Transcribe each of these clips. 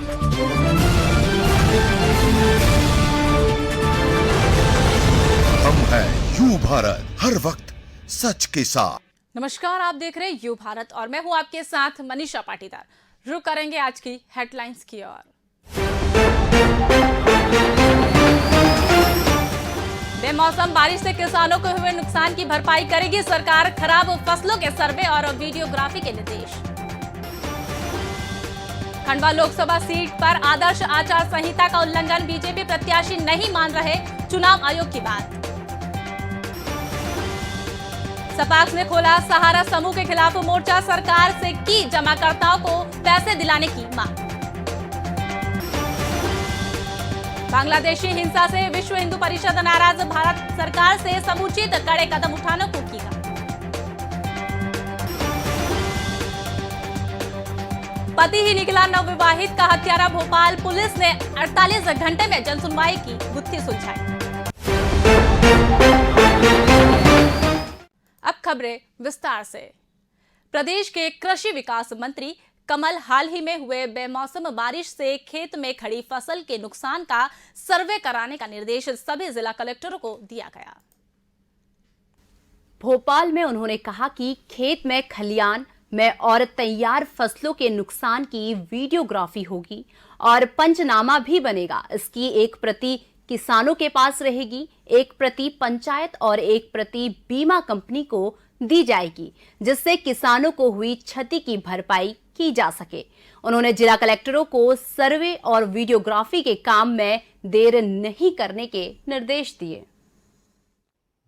हम हैं यू भारत, हर वक्त सच के साथ। नमस्कार, आप देख रहे हैं यू भारत और मैं हूं आपके साथ मनीषा पाटीदार। रुक करेंगे आज की हेडलाइंस की ओर। बेमौसम बारिश से किसानों को हुए नुकसान की भरपाई करेगी सरकार, खराब फसलों के सर्वे और वीडियोग्राफी के निर्देश। खंडवा लोकसभा सीट पर आदर्श आचार संहिता का उल्लंघन, बीजेपी प्रत्याशी नहीं मान रहे चुनाव आयोग की बात। सपाक्स ने खोला सहारा समूह के खिलाफ मोर्चा, सरकार से की जमाकर्ताओं को पैसे दिलाने की मांग। बांग्लादेशी हिंसा से विश्व हिंदू परिषद नाराज, भारत सरकार से समुचित कड़े कदम उठाने को कहा। पति ही निकला नवविवाहित का हत्यारा, भोपाल पुलिस ने 48 घंटे में जनसुनवाई की गुत्थी सुलझाई। अब खबरें विस्तार से। प्रदेश के कृषि विकास मंत्री कमल हाल ही में हुए बेमौसम बारिश से खेत में खड़ी फसल के नुकसान का सर्वे कराने का निर्देश सभी जिला कलेक्टरों को दिया गया। भोपाल में उन्होंने कहा कि खेत में खलियान में और तैयार फसलों के नुकसान की वीडियोग्राफी होगी और पंचनामा भी बनेगा। इसकी एक प्रति किसानों के पास रहेगी, एक प्रति पंचायत और एक प्रति बीमा कंपनी को दी जाएगी, जिससे किसानों को हुई क्षति की भरपाई की जा सके। उन्होंने जिला कलेक्टरों को सर्वे और वीडियोग्राफी के काम में देर नहीं करने के निर्देश दिए।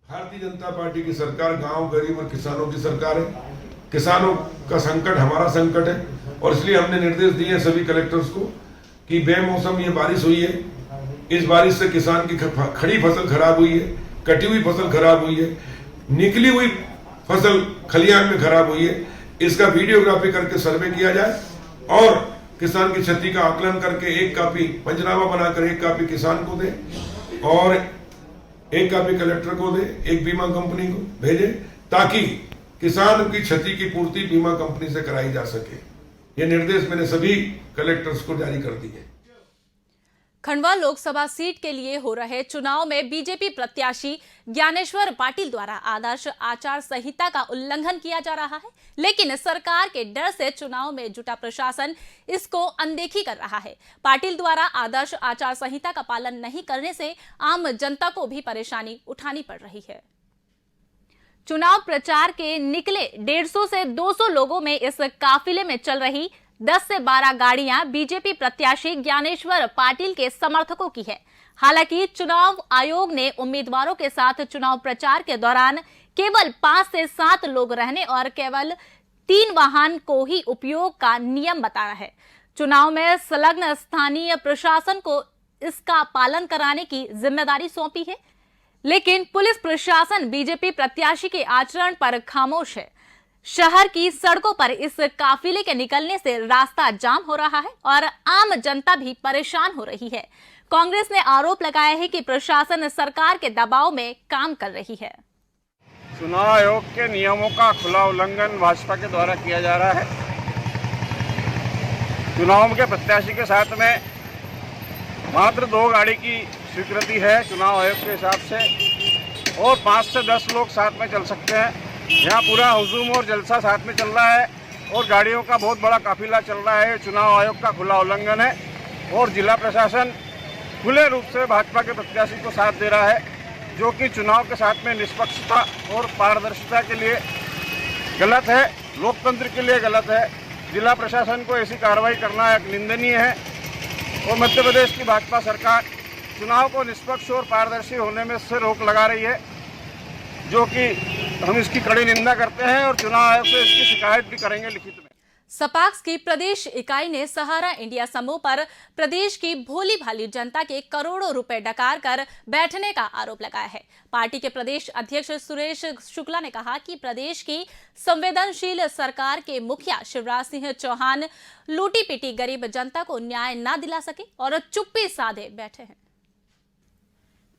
भारतीय जनता पार्टी की सरकार गांव, गरीब और किसानों की सरकार है। किसानों का संकट हमारा संकट है और इसलिए हमने निर्देश दिए सभी कलेक्टर्स को कि बेमौसम ये बारिश हुई है, इस बारिश से किसान की खड़ी फसल खराब हुई है, कटी हुई फसल खराब हुई है, निकली हुई फसल खलियान में खराब हुई है। इसका वीडियोग्राफी करके सर्वे किया जाए और किसान की क्षति का आकलन करके एक कॉपी पंचनामा बनाकर एक कॉपी किसान को दे और एक कॉपी कलेक्टर को दे, एक बीमा कंपनी को भेजे, ताकि किसान की क्षति की पूर्ति बीमा कंपनी से कराई जा सके। ये निर्देश मैंने सभी कलेक्टर्स को जारी कर दिए। खंडवा लोकसभा सीट के लिए हो रहे चुनाव में बीजेपी प्रत्याशी ज्ञानेश्वर पाटिल द्वारा आदर्श आचार संहिता का उल्लंघन किया जा रहा है, लेकिन सरकार के डर से चुनाव में जुटा प्रशासन इसको अनदेखी कर रहा है। पाटिल द्वारा आदर्श आचार संहिता का पालन नहीं करने से आम जनता को भी परेशानी उठानी पड़ रही है। चुनाव प्रचार के निकले 150 से 200 लोगों में इस काफिले में चल रही 10 से 12 गाड़ियां बीजेपी प्रत्याशी ज्ञानेश्वर पाटिल के समर्थकों की है। हालांकि चुनाव आयोग ने उम्मीदवारों के साथ चुनाव प्रचार के दौरान केवल 5 से 7 लोग रहने और केवल 3 वाहन को ही उपयोग का नियम बताया है। चुनाव में संलग्न स्थानीय प्रशासन को इसका पालन कराने की जिम्मेदारी सौंपी है, लेकिन पुलिस प्रशासन बीजेपी प्रत्याशी के आचरण पर खामोश है। शहर की सड़कों पर इस काफिले के निकलने से रास्ता जाम हो रहा है और आम जनता भी परेशान हो रही है। कांग्रेस ने आरोप लगाया है कि प्रशासन सरकार के दबाव में काम कर रही है। चुनाव आयोग के नियमों का खुला उल्लंघन भाजपा के द्वारा किया जा रहा है। चुनाव के प्रत्याशी के साथ में मात्र 2 गाड़ी की स्वीकृति है चुनाव आयोग के हिसाब से और 5 से 10 लोग साथ में चल सकते हैं। यहाँ पूरा हुजूम और जलसा साथ में चल रहा है और गाड़ियों का बहुत बड़ा काफिला चल रहा है। चुनाव आयोग का खुला उल्लंघन है और जिला प्रशासन खुले रूप से भाजपा के प्रत्याशी को साथ दे रहा है, जो कि चुनाव के साथ में निष्पक्षता और पारदर्शिता के लिए गलत है, लोकतंत्र के लिए गलत है। जिला प्रशासन को ऐसी कार्रवाई करना एक निंदनीय है और मध्य प्रदेश की भाजपा सरकार चुनाव को निष्पक्ष और पारदर्शी होने में से रोक लगा रही है, जो कि हम इसकी कड़ी निंदा करते हैं और चुनाव आयोग से इसकी शिकायत भी करेंगे लिखित में। सपाक्स की प्रदेश इकाई ने सहारा इंडिया समूह पर प्रदेश की भोली भाली जनता के करोड़ों रुपए डकार कर बैठने का आरोप लगाया है। पार्टी के प्रदेश अध्यक्ष सुरेश शुक्ला ने कहा कि प्रदेश की संवेदनशील सरकार के मुखिया शिवराज सिंह चौहान लूटी पीटी गरीब जनता को न्याय न दिला सके और चुप्पी साधे बैठे हैं।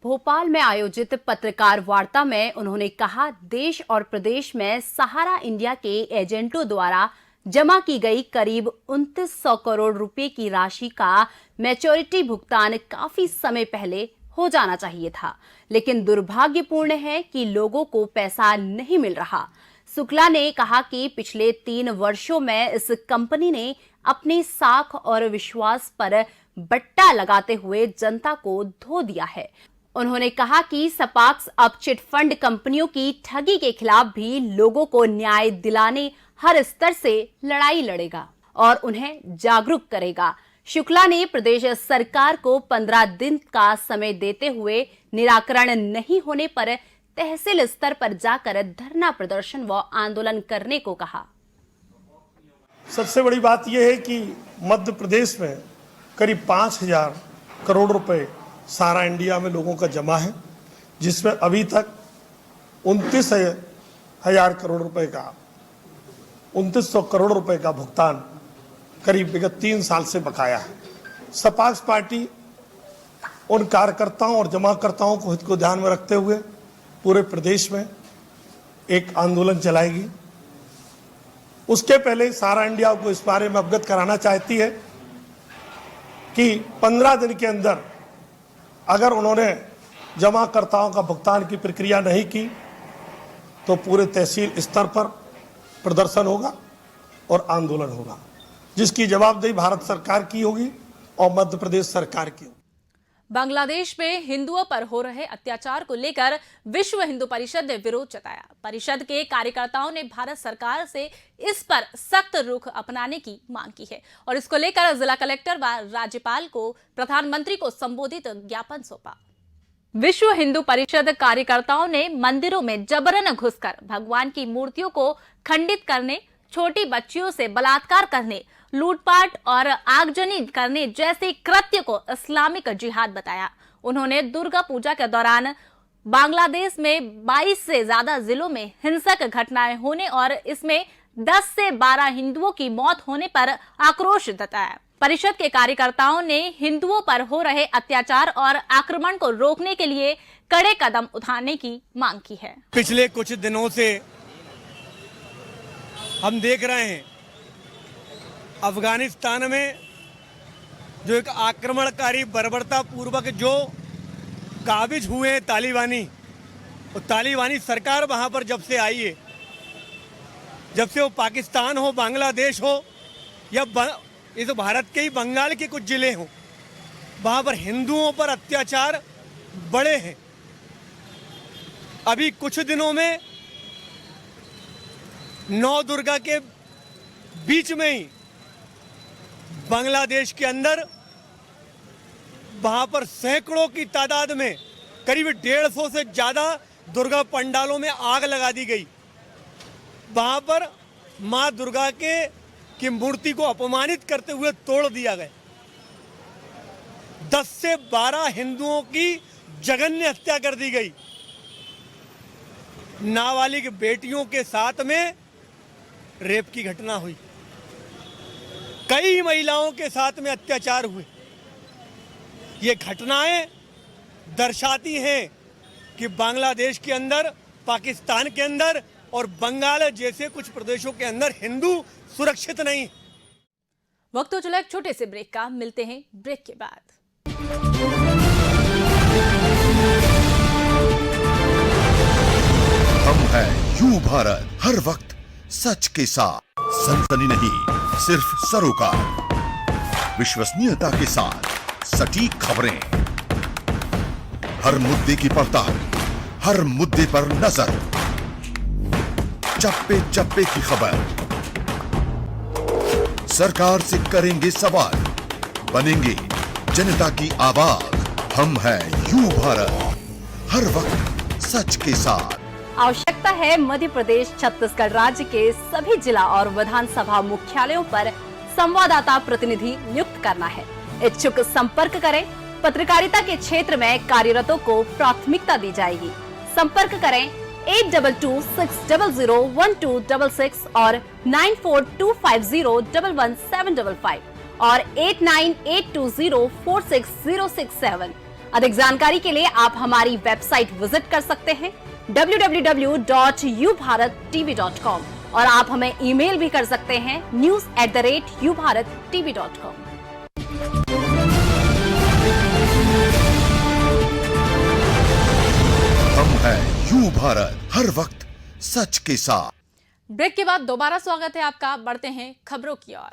भोपाल में आयोजित पत्रकार वार्ता में उन्होंने कहा, देश और प्रदेश में सहारा इंडिया के एजेंटों द्वारा जमा की गई करीब 2900 करोड़ रुपए की राशि का मैच्योरिटी भुगतान काफी समय पहले हो जाना चाहिए था, लेकिन दुर्भाग्यपूर्ण है कि लोगों को पैसा नहीं मिल रहा। शुक्ला ने कहा कि पिछले 3 वर्षों में इस कंपनी ने अपने साख और विश्वास पर बट्टा लगाते हुए जनता को धो दिया है। उन्होंने कहा कि सपाक्स अब चिट फंड कंपनियों की ठगी के खिलाफ भी लोगों को न्याय दिलाने हर स्तर से लड़ाई लड़ेगा और उन्हें जागरूक करेगा। शुक्ला ने प्रदेश सरकार को 15 दिन का समय देते हुए निराकरण नहीं होने पर तहसील स्तर पर जाकर धरना प्रदर्शन व आंदोलन करने को कहा। सबसे बड़ी बात यह है कि मध्य प्रदेश में करीब 5000 करोड़ रुपए सारा इंडिया में लोगों का जमा है, जिसमें अभी तक 29,000 करोड़ रुपए का 2900 करोड़ रुपए का भुगतान करीब विगत 3 साल से बकाया है। सपाक्स पार्टी उन कार्यकर्ताओं और जमाकर्ताओं को हित को ध्यान में रखते हुए पूरे प्रदेश में एक आंदोलन चलाएगी। उसके पहले सारा इंडिया को इस बारे में अवगत कराना चाहती है कि 15 दिन के अंदर अगर उन्होंने जमाकर्ताओं का भुगतान की प्रक्रिया नहीं की तो पूरे तहसील स्तर पर प्रदर्शन होगा और आंदोलन होगा, जिसकी जवाबदेही भारत सरकार की होगी और मध्य प्रदेश सरकार की होगी। बांग्लादेश में हिंदुओं पर हो रहे अत्याचार को लेकर विश्व हिंदू परिषद ने विरोध जताया। परिषद के कार्यकर्ताओं ने भारत सरकार से इस पर सख्त रुख अपनाने की मांग की है और इसको लेकर जिला कलेक्टर व राज्यपाल को प्रधानमंत्री को संबोधित ज्ञापन सौंपा। विश्व हिंदू परिषद कार्यकर्ताओं ने मंदिरों में जबरन घुसकर भगवान की मूर्तियों को खंडित करने, छोटी बच्चियों से बलात्कार करने, लूटपाट और आगजनी करने जैसे कृत्य को इस्लामिक जिहाद बताया। उन्होंने दुर्गा पूजा के दौरान बांग्लादेश में 22 से ज्यादा जिलों में हिंसक घटनाएं होने और इसमें 10 से 12 हिंदुओं की मौत होने पर आक्रोश जताया। परिषद के कार्यकर्ताओं ने हिंदुओं पर हो रहे अत्याचार और आक्रमण को रोकने के लिए कड़े कदम उठाने की मांग की है। पिछले कुछ दिनों से हम देख रहे हैं अफगानिस्तान में जो एक आक्रमणकारी बर्बरता पूर्वक जो काबिज हुए हैं तालिबानी, और तालिबानी सरकार वहां पर जब से आई है, जब से वो पाकिस्तान हो, बांग्लादेश हो या ये तो भारत के ही बंगाल के कुछ जिले हों, वहां पर हिंदुओं पर अत्याचार बड़े हैं। अभी कुछ दिनों में 9 दुर्गा के बीच में ही बांग्लादेश के अंदर वहां पर सैकड़ों की तादाद में करीब 150 से ज्यादा दुर्गा पंडालों में आग लगा दी गई। वहां पर मां दुर्गा की मूर्ति को अपमानित करते हुए तोड़ दिया गया। 10 से 12 हिंदुओं की जघन्य हत्या कर दी गई। नाबालिग बेटियों के साथ में रेप की घटना हुई। कई महिलाओं के साथ में अत्याचार हुए। ये घटनाएं दर्शाती हैं कि बांग्लादेश के अंदर, पाकिस्तान के अंदर और बंगाल जैसे कुछ प्रदेशों के अंदर हिंदू सुरक्षित नहीं। वक्त हो चला एक छोटे से ब्रेक का, मिलते हैं ब्रेक के बाद। हम हैं यू भारत, हर वक्त सच के साथ, सनसनी नहीं सिर्फ सरोकार, विश्वसनीयता के साथ सटीक खबरें, हर मुद्दे की पड़ताल, हर मुद्दे पर नजर, चप्पे चप्पे की खबर, सरकार से करेंगे सवाल, बनेंगे जनता की आवाज। हम हैं यू भारत, हर वक्त सच के साथ। आवश्यकता है मध्य प्रदेश छत्तीसगढ़ राज्य के सभी जिला और विधानसभा मुख्यालयों पर संवाददाता प्रतिनिधि नियुक्त करना है। इच्छुक संपर्क करें। पत्रकारिता के क्षेत्र में कार्यरतों को प्राथमिकता दी जाएगी। संपर्क करें 8226001266 और 9425011755 और 8982046067। अधिक जानकारी के लिए आप हमारी वेबसाइट विजिट कर सकते हैं www.ubharattv.com और आप हमें ईमेल भी कर सकते हैं news@ubharattv.com। हम हैं यू भारत, हर वक्त सच के साथ। ब्रेक के बाद दोबारा स्वागत है आपका। बढ़ते हैं खबरों की ओर।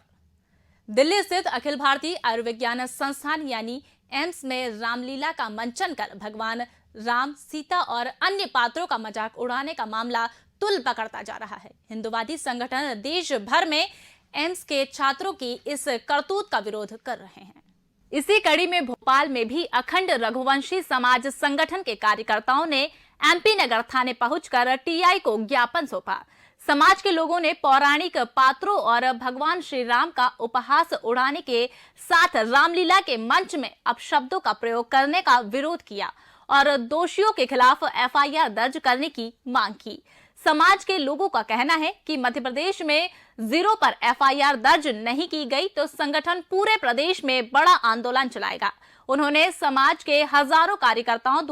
दिल्ली स्थित अखिल भारतीय आयुर्विज्ञान संस्थान यानी एम्स में रामलीला का मंचन कर भगवान राम, सीता और अन्य पात्रों का मजाक उड़ाने का मामला तुल पकड़ता जा रहा है। हिंदुवादी संगठन देश भर में एम्स के छात्रों की इस करतूत का विरोध कर रहे हैं। इसी कड़ी में भोपाल में भी अखंड रघुवंशी समाज संगठन के कार्यकर्ताओं ने एमपी नगर थाने पहुंचकर टीआई को ज्ञापन सौंपा। समाज के लोगों ने पौराणिक पात्रों और भगवान श्री राम का उपहास उड़ाने के साथ रामलीला के मंच में अपशब्दों का प्रयोग करने का विरोध किया और दोषियों के खिलाफ एफआईआर दर्ज करने की मांग की। समाज के लोगों का कहना है कि मध्य प्रदेश में 0 पर एफआईआर दर्ज नहीं की गई तो संगठन पूरे प्रदेश में बड़ा आंदोलन चलाएगा। उन्होंने समाज के हजारों कार्यकर्ताओं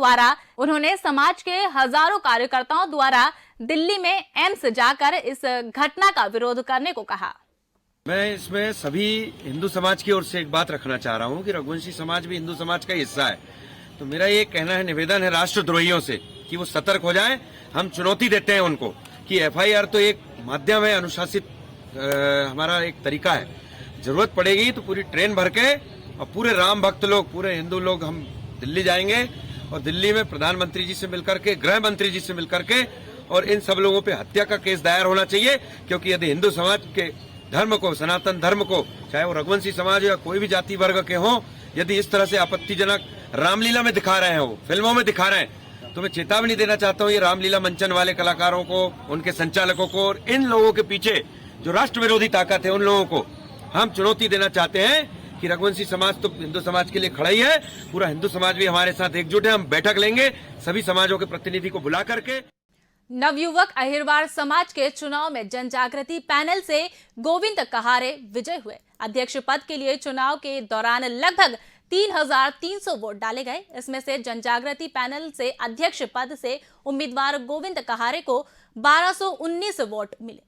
द्वारा दिल्ली में एम्स जाकर इस घटना का विरोध करने को कहा। मैं इसमें सभी हिंदू समाज की ओर से एक बात रखना चाह रहा हूं कि रघुवंशी समाज भी हिंदू समाज का हिस्सा है। तो मेरा ये कहना है, निवेदन है राष्ट्रद्रोहियों से कि वो सतर्क हो जाएं। हम चुनौती देते हैं उनको कि एफआईआर तो एक माध्यम है, अनुशासित हमारा एक तरीका है। जरूरत पड़ेगी तो पूरी ट्रेन भर के और पूरे राम भक्त लोग, पूरे हिंदू लोग हम दिल्ली जाएंगे और दिल्ली में प्रधानमंत्री जी से मिलकर के, गृह मंत्री जी से मिलकर के, और इन सब लोगों पे हत्या का केस दायर होना चाहिए। क्योंकि यदि हिंदू समाज के धर्म को, सनातन धर्म को, चाहे वो रघुवंशी समाज या कोई भी जाति वर्ग के हों, यदि इस तरह से आपत्तिजनक रामलीला में दिखा रहे हैं, वो फिल्मों में दिखा रहे हैं, तो मैं चेतावनी देना चाहता हूँ ये रामलीला मंचन वाले कलाकारों को, उनके संचालकों को और इन लोगों के पीछे जो राष्ट्र विरोधी ताकत है उन लोगों को हम चुनौती देना चाहते हैं कि रघुवंशी समाज तो हिंदू समाज के लिए खड़ा ही है, पूरा हिंदू समाज भी हमारे साथ एकजुट है। हम बैठक लेंगे सभी समाजों के प्रतिनिधि को बुला करके। नवयुवक अहिरवार समाज के चुनाव में जनजागृति पैनल से गोविंद कहारे विजय हुए। अध्यक्ष पद के लिए चुनाव के दौरान लगभग 3,300 वोट डाले गए। इसमें से जनजागृति पैनल से अध्यक्ष पद से उम्मीदवार गोविंद कहारे को 1219 वोट मिले।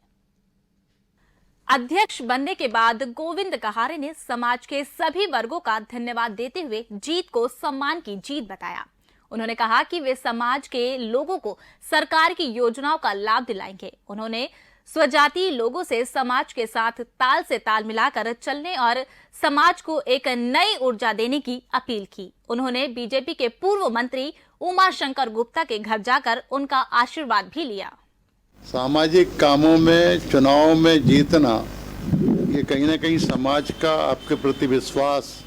अध्यक्ष बनने के बाद गोविंद कहारे ने समाज के सभी वर्गों का धन्यवाद देते हुए जीत को सम्मान की जीत बताया। उन्होंने कहा कि वे समाज के लोगों को सरकार की योजनाओं का लाभ दिलाएंगे। उन्होंने स्वजातीय लोगों से समाज के साथ ताल से ताल मिलाकर चलने और समाज को एक नई ऊर्जा देने की अपील की। उन्होंने बीजेपी के पूर्व मंत्री उमा शंकर गुप्ता के घर जाकर उनका आशीर्वाद भी लिया। सामाजिक कामों में चुनाव में जीतना ये कहीं ना कहीं समाज का आपके प्रति विश्वास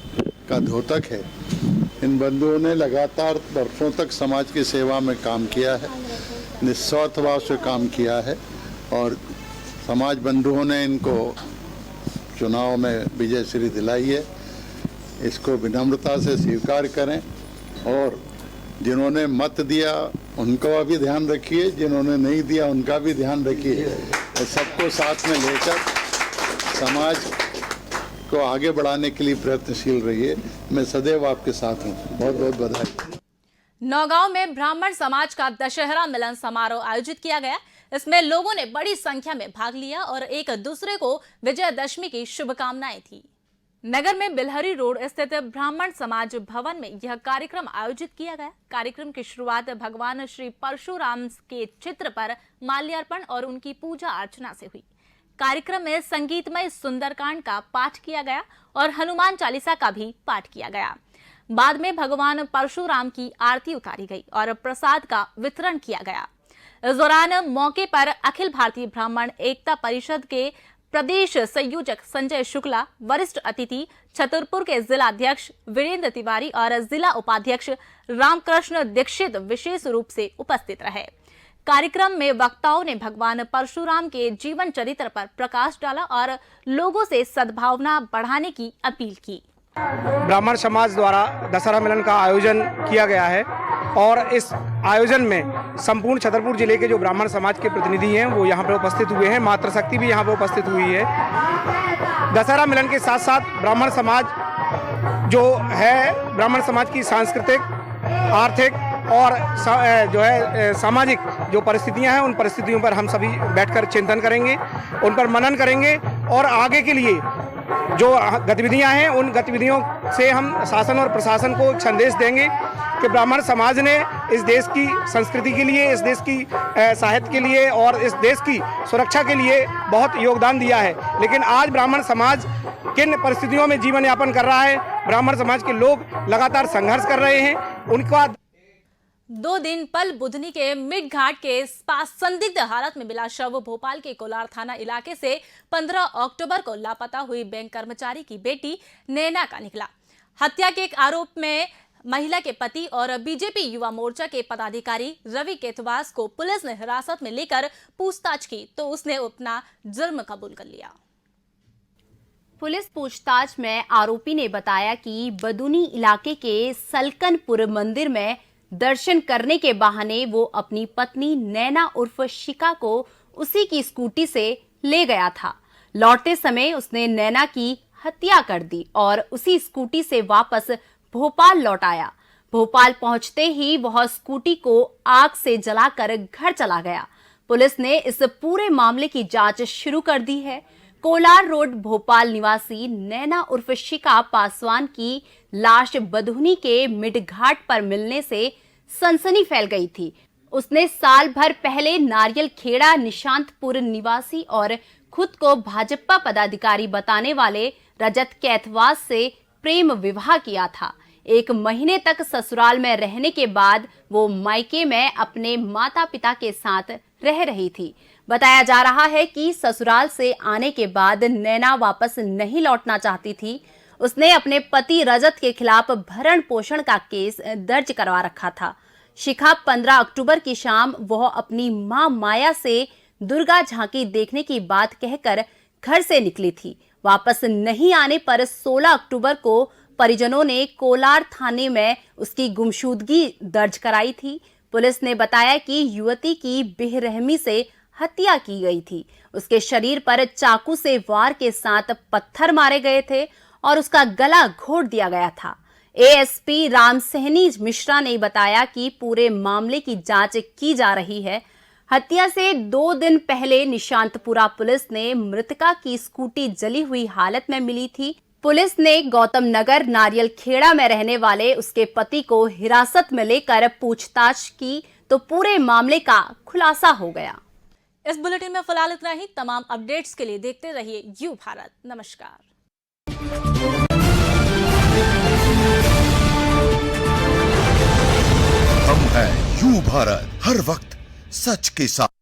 का द्योतक है। इन बंधुओं ने लगातार वर्षों तक समाज की सेवा में काम किया है, निस्वार्थ भाव से काम किया है और समाज बंधुओं ने इनको चुनाव में विजय श्री दिलाई है। इसको विनम्रता से स्वीकार करें और जिन्होंने मत दिया उनका भी ध्यान रखिए, जिन्होंने नहीं दिया उनका भी ध्यान रखिए और सबको साथ में लेकर समाज को आगे बढ़ाने के लिए प्रयत्नशील रहिए। मैं सदैव आपके साथ हूँ। बहुत बहुत बधाई। नौगांव में ब्राह्मण समाज का दशहरा मिलन समारोह आयोजित किया गया। इसमें लोगों ने बड़ी संख्या में भाग लिया और एक दूसरे को विजयदशमी की शुभकामनाएं थी। नगर में बिलहरी रोड स्थित ब्राह्मण समाज भवन में यह कार्यक्रम आयोजित किया गया। कार्यक्रम की शुरुआत भगवान श्री परशुराम के चित्र पर माल्यार्पण और उनकी पूजा अर्चना से हुई। कार्यक्रम में संगीतमय सुंदरकांड का पाठ किया गया और हनुमान चालीसा का भी पाठ किया गया। बाद में भगवान परशुराम की आरती उतारी गई और प्रसाद का वितरण किया गया। इस दौरान मौके पर अखिल भारतीय ब्राह्मण एकता परिषद के प्रदेश संयोजक संजय शुक्ला, वरिष्ठ अतिथि छतरपुर के जिला अध्यक्ष वीरेंद्र तिवारी और जिला उपाध्यक्ष रामकृष्ण दीक्षित विशेष रूप से उपस्थित रहे। कार्यक्रम में वक्ताओं ने भगवान परशुराम के जीवन चरित्र पर प्रकाश डाला और लोगों से सद्भावना बढ़ाने की अपील की। ब्राह्मण समाज द्वारा दशहरा मिलन का आयोजन किया गया है और इस आयोजन में संपूर्ण छतरपुर जिले के जो ब्राह्मण समाज के प्रतिनिधि हैं वो यहाँ पर उपस्थित हुए हैं। मातृशक्ति भी यहाँ पर उपस्थित हुई है। दशहरा मिलन के साथ साथ ब्राह्मण समाज जो है, ब्राह्मण समाज की सांस्कृतिक, आर्थिक और जो है सामाजिक जो परिस्थितियां हैं उन परिस्थितियों पर हम सभी बैठकर चिंतन करेंगे, उन पर मनन करेंगे और आगे के लिए जो गतिविधियां हैं उन गतिविधियों से हम शासन और प्रशासन को एक संदेश देंगे कि ब्राह्मण समाज ने इस देश की संस्कृति के लिए, इस देश की साहित्य के लिए और इस देश की सुरक्षा के लिए बहुत योगदान दिया है। लेकिन आज ब्राह्मण समाज किन परिस्थितियों में जीवन यापन कर रहा है, ब्राह्मण समाज के लोग लगातार संघर्ष कर रहे हैं। उनका 2 दिन पल बुधनी के मिड घाट के पास संदिग्ध हालत में मिला शव भोपाल के कोलार थाना इलाके से 15 अक्टूबर को लापता हुई बैंक कर्मचारी की बेटी नैना का निकला। हत्या के एक आरोप में महिला के पति और बीजेपी युवा मोर्चा के पदाधिकारी रवि केतवास को पुलिस ने हिरासत में लेकर पूछताछ की तो उसने अपना जुर्म कबूल कर लिया। पुलिस पूछताछ में आरोपी ने बताया कि बदूनी इलाके के सलकनपुर मंदिर में दर्शन करने के बहाने वो अपनी पत्नी नैना उर्फ शिका को उसी की स्कूटी से ले गया था। लौटते समय उसने नैना की हत्या कर दी और उसी स्कूटी से वापस भोपाल लौट आया। भोपाल पहुंचते ही वह स्कूटी को आग से जलाकर घर चला गया। पुलिस ने इस पूरे मामले की जांच शुरू कर दी है। कोलार रोड भोपाल निवासी नैना उर्फ शिका पासवान की लाश बधुनी के मिड घाट पर मिलने से सनसनी फैल गई थी। उसने साल भर पहले नारियल खेड़ा निशांतपुर निवासी और खुद को भाजपा पदाधिकारी बताने वाले रजत कैथवास से प्रेम विवाह किया था। 1 महीने तक ससुराल में रहने के बाद वो मायके में अपने माता पिता के साथ रह रही थी। बताया जा रहा है कि ससुराल से आने के बाद नैना वापस नहीं लौटना चाहती थी। उसने अपने पति रजत के खिलाफ भरण पोषण का केस दर्ज करवा रखा था। शिखा 15 अक्टूबर की शाम वह अपनी मां माया से दुर्गा झांकी देखने की बात कहकर घर से निकली थी। वापस नहीं आने पर 16 अक्टूबर को परिजनों ने कोलार थाने में उसकी गुमशुदगी दर्ज कराई थी। पुलिस ने बताया कि युवती की बेरहमी से हत्या की गई थी। उसके शरीर पर चाकू से वार के साथ पत्थर मारे गए थे और उसका गला घोट दिया गया था। एएसपी राम सहनी मिश्रा ने बताया कि पूरे मामले की जांच की जा रही है। हत्या से 2 दिन पहले निशांतपुरा पुलिस ने मृतका की स्कूटी जली हुई हालत में मिली थी। पुलिस ने गौतम नगर नारियल खेड़ा में रहने वाले उसके पति को हिरासत में लेकर पूछताछ की तो पूरे मामले का खुलासा हो गया। इस बुलेटिन में फिलहाल इतना ही। तमाम अपडेट्स के लिए देखते रहिए यू भारत। नमस्कार। हम हैं यू भारत, हर वक्त सच के साथ।